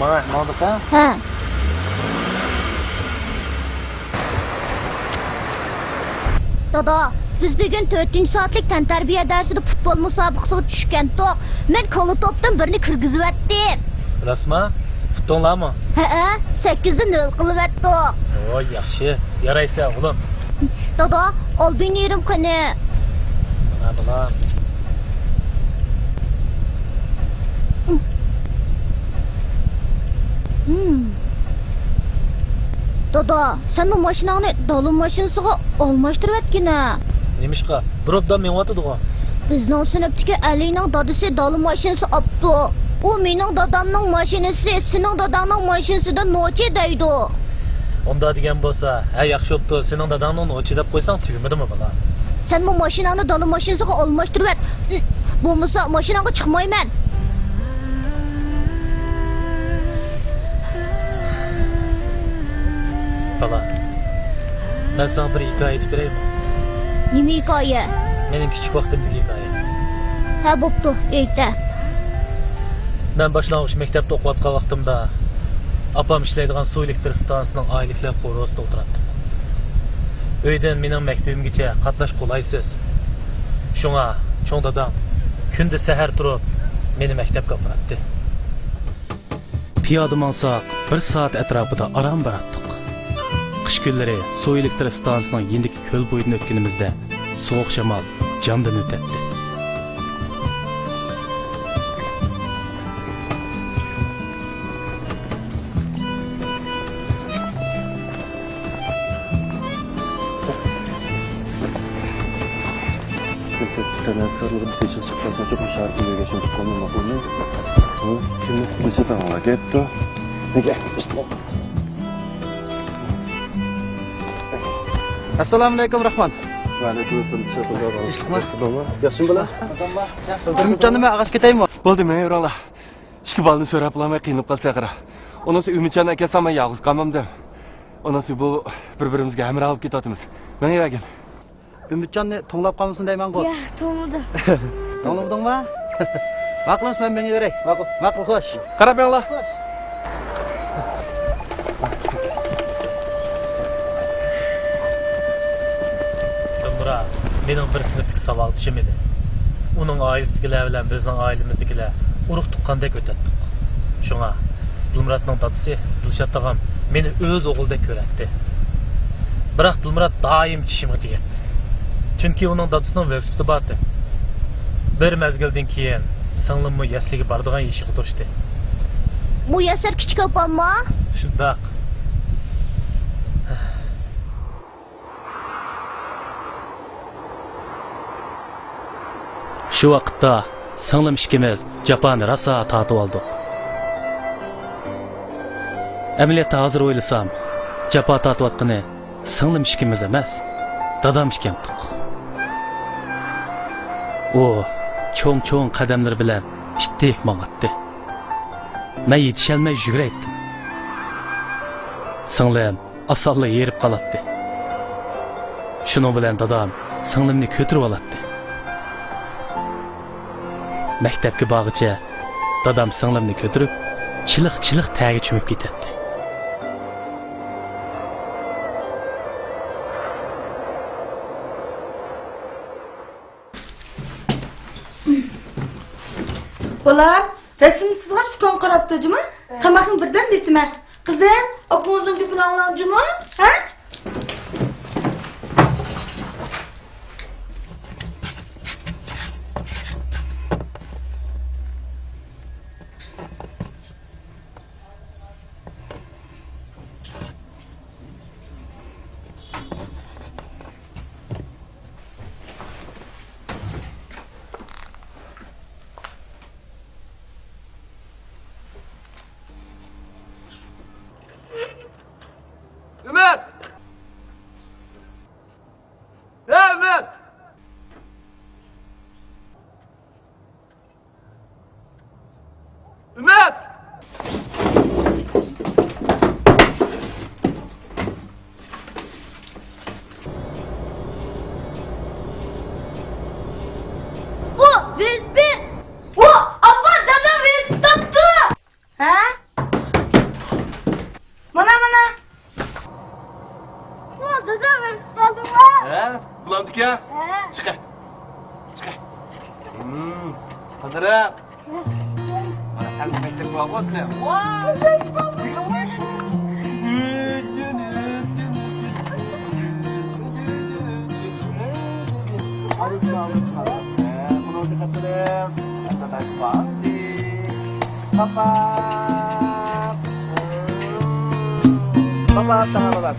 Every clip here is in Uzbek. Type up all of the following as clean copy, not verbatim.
Bana ne oldu ha? Ha. Dada, biz bugün 4. saatlik tantarbiya dersida futbol musobaqasiga tushgandik. Men qo'li topdan birini kirgizib Rasma? Futbollarmi? Ha, 8'de 0 qilib atdik. Voy, yaxshi. Yaraysan, o'g'lim. Dada, ol beni yerim qani. Mana bular. Dada, sen bu mashinani dalın mashinasiga almashtirib atgina. Nemishqa? Bir obdan menyotidi-ku. Bizning sinfdagi Alining dadasi dalın mashinasi opdi. U mening dadamning mashinasi, sening dadangning mashinasidan noche deydi. Onda degan bo'lsa, ha yaxshi bo'pti. Sening dadangni nochi deb qo'ysang tugmadimi bular? Sen bu mashinani dalın mashinasiga almashtirib at. Bo'lmasa mashinaga chiqmayman. Bala. Ben sana bir hikoya aytib beraymi? Nima hikoya? Mening kichik vaqtimdagi hikoya. Ha, bo'pti, ayta. Ben boshlang'ich maktabda o'qiyotgan vaqtimda opam ishlaydigan suv elektr stansiyasining oyliklar qo'rosida o'tirardim. Uydan mening maktabimgacha qatnash qolaysiz. Shunga cho'ng dadam kunda sahar turib meni maktabga olib borardi. Piyoda mansaq 1 soat atrofida aram borardik. Qish kunlari suv elektr stansiyasining yendiki ko'l bo'yidan o'tganimizda sovuq shamol jondan o'tadi. Tənəkkürlüğü bir çıxmasına çox şartlı bir geçmiş konu maqulunu. Şimdi kilise tamamla getdi. Ne getdi? Assalomu alaykum Rahman. Va alaykum assalom. Tinchlikmi? Yaxshimi bilan? Ümidjon nima ag'ash ketaymi? Bo'ldi, men yuranglar. Ishki balni so'rab olamay qiynab qolsa qara. Onasi Umidjon aka sama yolg'iz qolmamda. Onasi bu bir-birimizga hamroh olib ketyapmiz. Men yuragim. Ümidjonni to'nglab qolmasin deyman-ku. Ya, to'g'ri. To'ngladingmi? Maqulmiz, men menga beray. Maqul, xo'sh. Qarab yanglar. Dumra, mening bir sinfdagi savodchim edi. Uning oilasidagilar bilan bizning oilamizdagilar urug' tuqqandek o'tatdik. Shunga Dilmuratning dadasi Dilshod tog'am meni o'z o'g'ildek ko'radi. Biroq Dilmurat doim tishimga tegadi. Chunki uning dadasining velosipedi bor edi. Bir mezgildan keyin singlimni yasliga boradigan eshigi turishdi. Muyassar kichik opammi? Shundoq. Shu vaqtda singlim ikkimiz Japonni rosa tatib oldik. Amaliyotda hozir o'ylasam, Japo tatiyotgani singlim ikkimiz emas, dadam ekandik. U cho'ng-cho'ng qadamlar bilan itdek mang'atdi. Men yetisholmay yuguraydim. Singlim osonla yerib qolatdi. Shuning bilan dadam singlimni ko'tarib oladi. Maktabga borgacha dadam singlimni ko'tarib, chiliq-chiliq tagiga cho'mib ketadi. Bolam, resimni sizga tushgan qarabdimi? Qamoqni birdan deysizmi? Qizim, oqlozingni planlanjimi? Ha? Ümit! Ya Ümit! Ümit! O, Vesper! O, abba dada Vesper tuttu! Ha? Çıkar. Çıkar. Hazırım. Bana kalbi mektep var olsun ya. Hadi bakalım. Bunu dikkatlem. Kita pasti. Papa. Papa, tangan papa.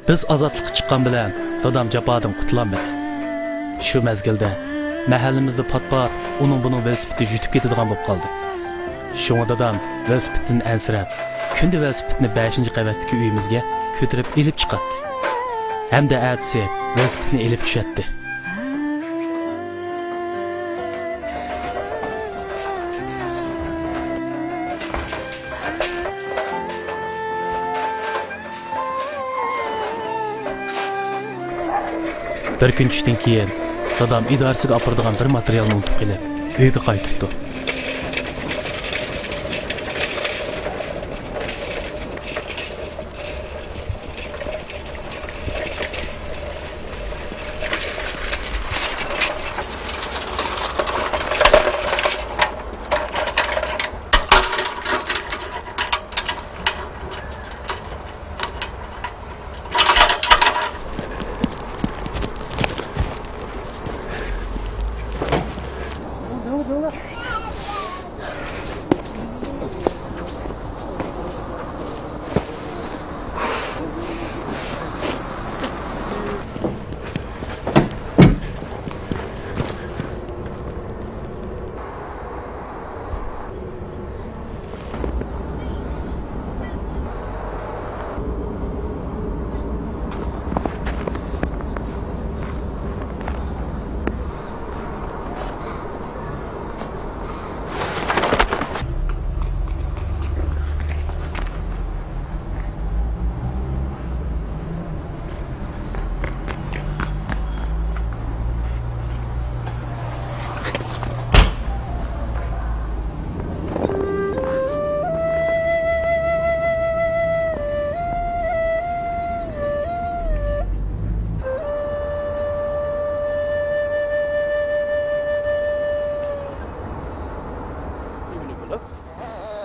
Biz azatlıqqa chiqqan bilan dadam jafodan qutlanmadi. Shu mezgilda mahallimizda pat-pat uning buning velosipedi yutib ketadigan bo'lib qoldi. Shunga dadam velosipedini ansirab, kunda velosipedni 5-qavatdagi uyimizga ko'tarib elib chiqatdi. Hamda atsi velosipedni elib tushatdi. Bir kun tushdan keyin dadam idorasiga opiradigan bir materialni unutib kelib, uyga qaytibdi.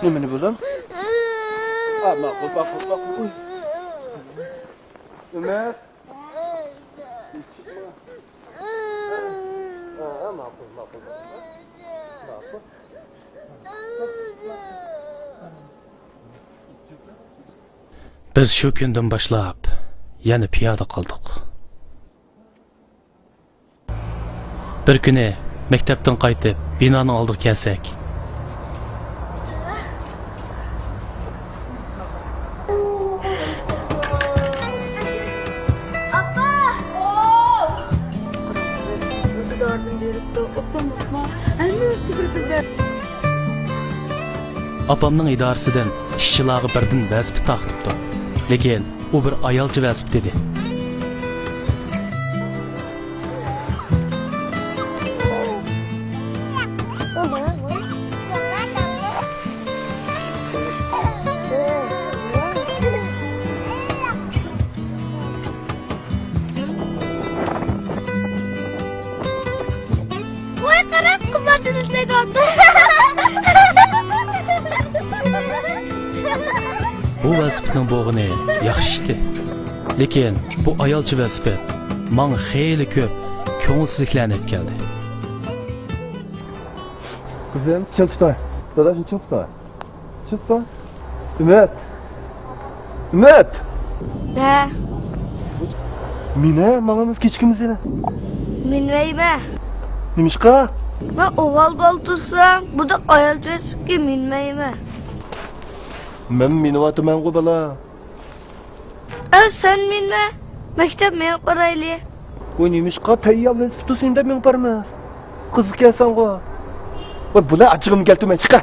Nimeni buldun? Bak. Uy. Ömer. Makul. Biz shu kundan boshlab yana piyoda qoldik. Bir kuni maktabdan qaytib binoning oldiga kelsak, apamning idorasidan ishchilarga birdan velosiped taqibdi. Lekin u bir ayolchi velosiped edi. Voy qarab, qizlardan izlayapti. Bu velosipedning bo'g'ini yaxshi ishdi. Lekin bu ayolchi velosiped menga xeyli ko'p ko'ngilsizliklarni olib keldi. Kızım, çim tutay. Dadaşın çim tutay. Çim tutay. Ümit. Ümit. Ne? Mine, mamamız keçkimiz yine. Minmeyme. Nimişka? Ben oval bal tutsam, bu da ayal ki minmeyme. Ben minuvatı men bala. Sen minme. Mektep mi paraylı? Bu nimişka peyya ve tutusun da men parmaz. Kız kelsen go. Ve bula açığım geldi men çıka.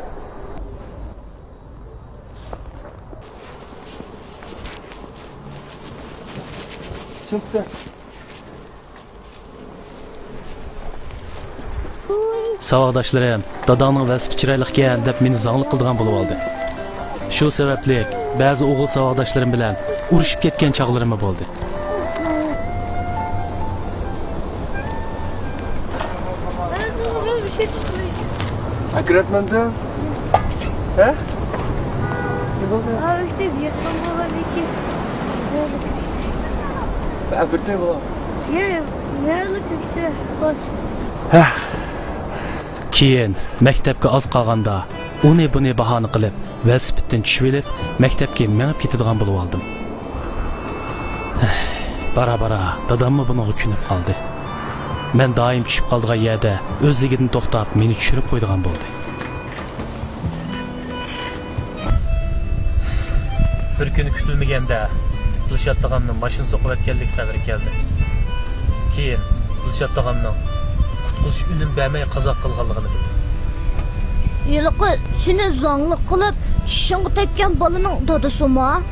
Çim tutay. Savoqdoshlarim dadamning velosiped chiroyli ekan deb meni zangli qildigan bo'lib oldi. Shu sababli ba'zi o'g'il savoqdoshlarim bilan urushib ketgan chog'larim bo'ldi. Bir şey tutmuyor. Akretmende. He? Ne oldu? Abi işte bir yakın olan iki. Ben bir de bu. Ya, nerelik işte. Hoş. Keyin maktabga oz qolganda uni buni bahona qilib velosipeddan tushib olib maktabga menib ketadigan bo'lib oldim. Bara dadammi bunga ko'nib qoldi. Men doim tushib qoldigan yerda o'zligidan to'xtab meni tushirib qo'ydigan bo'ldi. Bir kuni kutilmaganda Dilshod tog'amning mashina so'qib o'tganlik xabari keldi. Keyin Dilshod tog'amning qutquzish unim bermay qazo qilganligini bildim. Yılıqı seni zanglı qılıp şişingi tekken balının dadısı mı?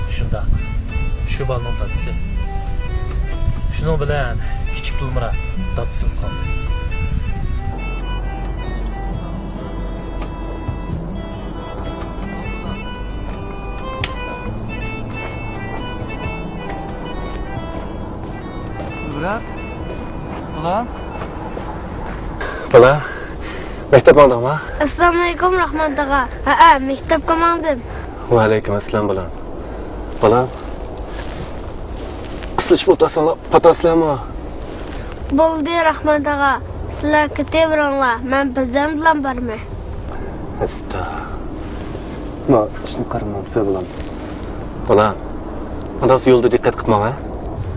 Shundoq. Shu balning dadisi. Shuning bilan kichik Dilmira dadisiz qoldi. Bırak. Ulan. Bala. Mektep aldın mı? Assalamualaikum Rahman Taga. Ha, mektep komandım. Ve aleyküm esselam bala. Bala. Kısış potasla mı? Buldu Rahman Taga. Sizler ketevranla. Ben bizden bilen barmı? Esta. Ma, şimdi karımam size bulam. Bala. Adası yolda dikkat kıtma ha?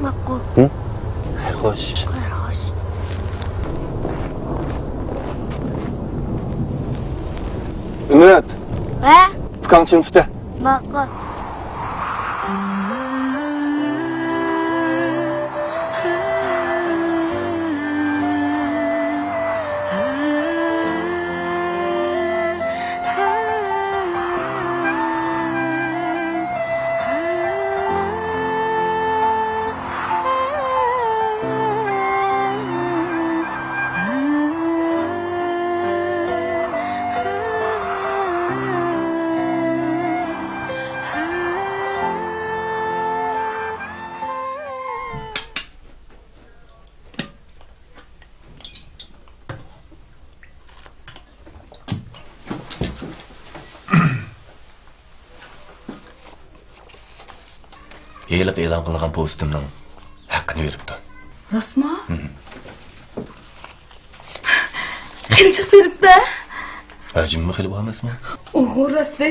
Makul. Hı? Hoş. Hoş. Ümit. He? Fıkan çim tutay. Makul. Yayılık e'lon qilgan postimning haqqini beribdi. Rasma? Qancha beribdi? Hajimmi qilib olmasmi? Oho, rastı.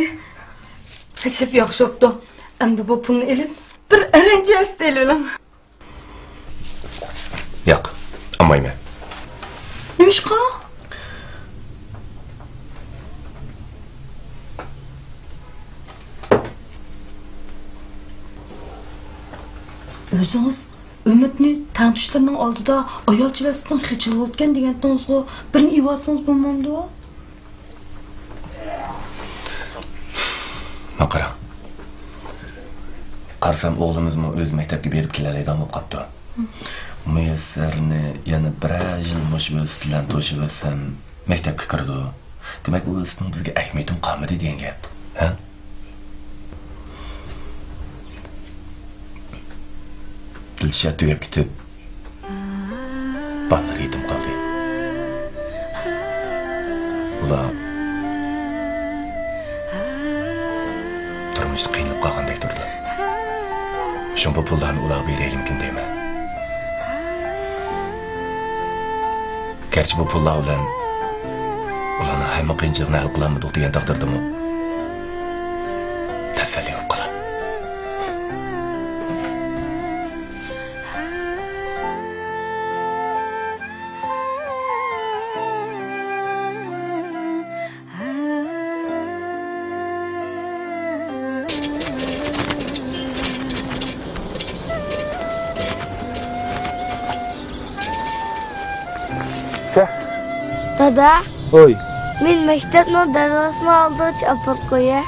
Hechip yaxshi bo'pti. Endi bu pulni elib bir elanchas deylalam. Yo'q, olmayman. Nimishqa? O'zingiz Ümitni tanishlarning oldida ayol chivasidan xichilib o'tgan degandingizga birini ivasangiz bo'lmamdi? Man qara. Qarsam o'g'limizmi o'z maktabga berib keladigan bo'lib qopti. Muyassarni yana bir yil mush bilan to'shib olsam maktabga kirdi. Demak, bu isning bizga ahamiyatim qolmadi degan gap. Ha? Dilshod tugab ketib, bolalar yetim qoldi. Ular turmushda qiynalib qolgandek turdi. Shunga pullarni ularga beraylikmi deyman. Gerçi bu pullar bilan ularning hamma qiyinchilikni hal qilolmadik degan taqdirdami tasalli bo'lib qoladi. Dada, Oy. men maktabning darvozasini oldiga olib qo'ya.